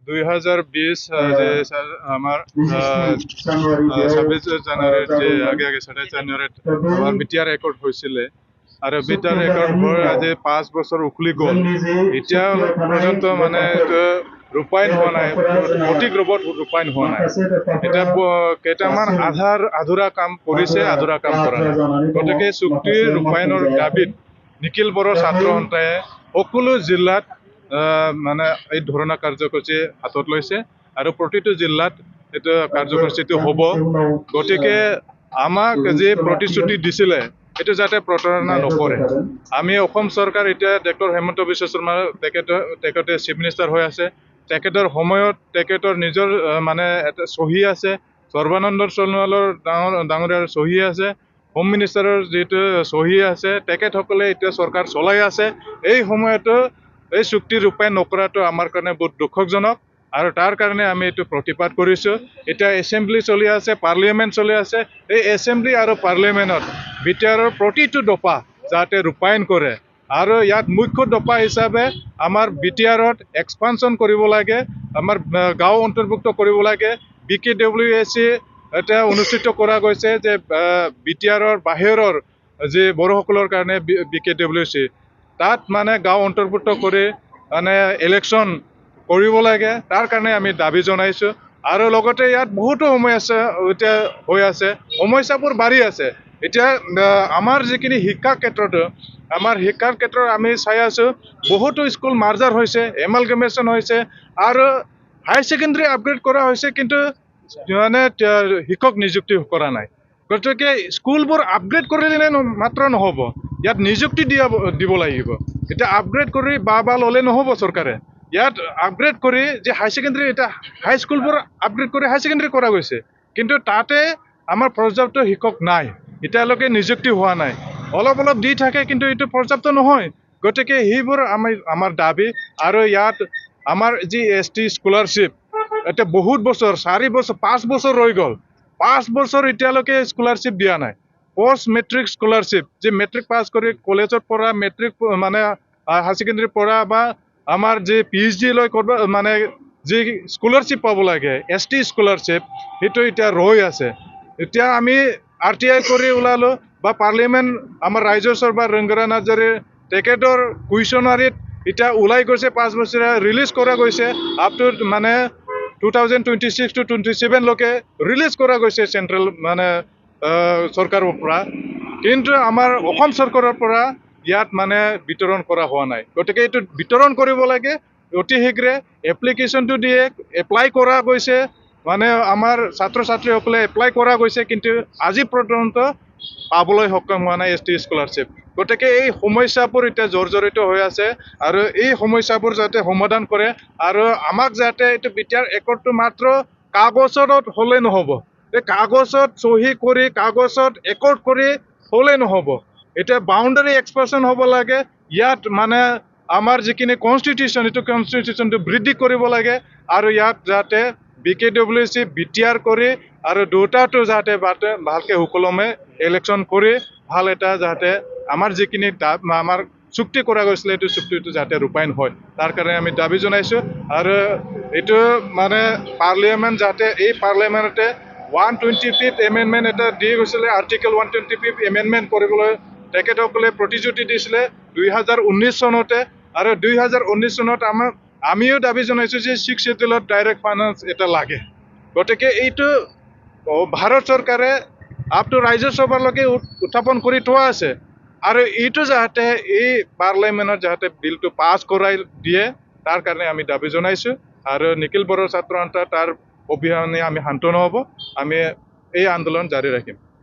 2020 যে আমাৰ 26 জানুৱাৰীত যে আগে 27 জানুৱাৰীত আমাৰ বিটিআৰ ৰেকৰ্ড হৈছিলে আৰু বিটিআৰ ৰেকৰ্ড হৈ আজি 5 বছৰ উকলি গ'ল। এতিয়া পৰ্যন্ত মানে ৰূপায়ণ হোৱা নাই, সঠিক ৰূপত ৰূপায়ণ হোৱা নাই। এতিয়া কেইটামান আধৰুৱা কাম কৰিছে, আধৰুৱা কাম কৰা নাই। গতিকে চুক্তিৰ ৰূপায়ণৰ দাবীত নিখিল বড়ো ছাত্ৰ সন্থাই সকলো জিলাত মানে এই ধৰণা কাৰ্যসূচী হাতত লৈছে আৰু প্ৰতিটো জিলাত এইটো কাৰ্যসূচীটো হ'ব। গতিকে আমাক যি প্ৰতিশ্ৰুতি দিছিলে এইটো যাতে প্ৰতাৰণা নকৰে। আমি অসম চৰকাৰ এতিয়া ডক্টৰ হিমন্ত বিশ্ব শৰ্মা তেখেতে চিফ মিনিষ্টাৰ হৈ আছে। তেখেতৰ সময়ত তেখেতৰ নিজৰ মানে এটা চহী আছে, সৰ্বানন্দ সোণোৱালৰ ডাঙৰীয়াৰ চহী আছে, হোম মিনিষ্টাৰৰ যিটো চহী আছে, তেখেতসকলে এতিয়া চৰকাৰ চলাই আছে। এই সময়তো এই চুক্তি ৰূপায়ণ নকৰাটো আমাৰ কাৰণে বহুত দুখজনক আৰু তাৰ কাৰণে আমি এইটো প্ৰতিবাদ কৰিছোঁ। এতিয়া এছেম্বলি চলি আছে, পাৰ্লিয়ামেণ্ট চলি আছে। এই এছেম্বলি আৰু পাৰ্লিয়ামেণ্টত বিটিআৰৰ প্ৰতিটো দফা যাতে ৰূপায়ণ কৰে আৰু ইয়াত মুখ্য দফা হিচাপে আমাৰ বিটিআৰত এক্সপানশ্যন কৰিব লাগে, আমাৰ গাঁও অন্তৰ্ভুক্ত কৰিব লাগে। BKWSC এটা অনুষ্ঠিত কৰা গৈছে যে বিটিআৰৰ বাহিৰৰ যি বড়োসকলৰ কাৰণে BKWSC তাত মানে গাঁও অন্তৰ্ভুক্ত কৰি মানে ইলেকশ্যন কৰিব লাগে। তাৰ কাৰণে আমি দাবী জনাইছোঁ আৰু লগতে ইয়াত বহুতো সমস্যা এতিয়া হৈ আছে, সমস্যাবোৰ বাঢ়ি আছে। এতিয়া আমাৰ যিখিনি শিক্ষাৰ ক্ষেত্ৰত আমি চাই আছোঁ, বহুতো স্কুল মাৰ্জাৰ হৈছে, এমালগেমেশ্যন হৈছে আৰু হায়াৰ ছেকেণ্ডেৰী আপগ্ৰেড কৰা হৈছে, কিন্তু মানে শিক্ষক নিযুক্তি কৰা নাই। গতিকে স্কুলবোৰ আপগ্ৰেড কৰিলে মাত্ৰ নহ'ব, ইয়াত নিযুক্তি দিব লাগিব। এতিয়া আপগ্ৰেড কৰি বা ল'লে নহ'ব চৰকাৰে। ইয়াত আপগ্ৰেড কৰি যে হায়াৰ ছেকেণ্ডেৰী এতিয়া হাইস্কুলবোৰ আপগ্ৰেড কৰি হায়াৰ ছেকেণ্ডেৰী কৰা গৈছে, কিন্তু তাতে আমাৰ পৰ্যাপ্ত শিক্ষক নাই, এতিয়ালৈকে নিযুক্তি হোৱা নাই। অলপ দি থাকে, কিন্তু এইটো পৰ্যাপ্ত নহয়। গতিকে সেইবোৰ আমাৰ দাবী। আৰু ইয়াত আমাৰ যি ST স্কলাৰশ্বিপ এতিয়া বহুত বছৰ 4 বছৰ 5 বছৰ ৰৈ গ'ল, 5 বছৰ এতিয়ালৈকে স্কলাৰশ্বিপ দিয়া নাই। পষ্ট মেট্ৰিক স্কলাৰশ্বিপ যে মেট্ৰিক পাছ কৰি কলেজত পঢ়া, মেট্ৰিক মানে হায়াৰ ছেকেণ্ডেৰী পঢ়া বা আমাৰ যি PhD লৈ মানে যি স্কলাৰশ্বিপ পাব লাগে ST স্কলাৰশ্বিপ, সেইটো এতিয়া ৰৈ আছে। এতিয়া আমি RTI কৰি ওলালোঁ বা পাৰ্লিয়ামেণ্ট আমাৰ ৰাজ্য সভা ৰংগৰা নাৰ্জাৰী তেখেতৰ কুৱেশ্যনাৰীত এতিয়া ওলাই গৈছে, 5 বছৰীয়া ৰিলিজ কৰা গৈছে, আপ টু মানে 2026 to 27 লৈকে ৰিলিজ কৰা গৈছে চেণ্ট্ৰেল মানে চৰকাৰৰ পৰা, কিন্তু আমাৰ অসম চৰকাৰৰ পৰা ইয়াত মানে বিতৰণ কৰা হোৱা নাই। গতিকে এইটো বিতৰণ কৰিব লাগে অতি শীঘ্ৰে। এপ্লিকেশ্যনটো এপ্লাই কৰা গৈছে, মানে আমাৰ ছাত্ৰ ছাত্ৰীসকলে এপ্লাই কৰা গৈছে, কিন্তু আজি পৰ্যন্ত পাবলৈ সক্ষম হোৱা নাই ST স্কলাৰশ্বিপ। গতিকে এই সমস্যাবোৰ এতিয়া জৰ্জৰিত হৈ আছে আৰু এই সমস্যাবোৰ যাতে সমাধান কৰে আৰু আমাক যাতে এইটো বিটিআৰ ৰেকৰ্ডটো মাত্ৰ কাগজত হ'লে নহ'ব, এই কাগজত চহী কৰি কাগজত ৰেকৰ্ড কৰি হ'লে নহ'ব। এতিয়া বাউণ্ডাৰী এক্সপ্ৰেছন হ'ব লাগে। ইয়াত মানে আমাৰ যিখিনি কনষ্টিটিউশ্যন, এইটো কনষ্টিটিউশ্যনটো বৃদ্ধি কৰিব লাগে আৰু ইয়াত যাতে BKWSC বিটিআৰ কৰি আৰু দুটাটো যাতে ভালকৈ সুকলমে ইলেকশ্যন কৰি ভাল এটা যাতে আমাৰ যিখিনি আমাৰ চুক্তি কৰা গৈছিলে এইটো চুক্তিটো যাতে ৰূপায়ণ হয়, তাৰ কাৰণে আমি দাবী জনাইছোঁ। আৰু এইটো মানে পাৰ্লিয়ামেণ্ট যাতে এই পাৰ্লিয়ামেণ্টতে 125th এমেণ্ডমেণ্ট এটা দি গৈছিলে, আৰ্টিকেল 125th এমেণ্ডমেণ্ট কৰিবলৈ তেখেতসকলে প্ৰতিশ্ৰুতি দিছিলে 2019 চনতে। আৰু 2019 চনত আমিও দাবী জনাইছোঁ যে 6th শ্বেডিউলত ডাইৰেক্ট ফাইনেন্স এটা লাগে। গতিকে এইটো ভাৰত চৰকাৰে আপ টু ৰাজ্যসভালৈকে উত্থাপন কৰি থোৱা আছে আৰু এইটো যাতে এই পাৰ্লিয়ামেণ্টত যাতে বিলটো পাছ কৰাই দিয়ে, তাৰ কাৰণে আমি দাবী জনাইছোঁ। আৰু নিখিল বড়ো ছাত্ৰ সন্থা তাৰ অবিহনে আমি শান্ত নহ'ব, আমি এই আন্দোলন জাৰি ৰাখিম।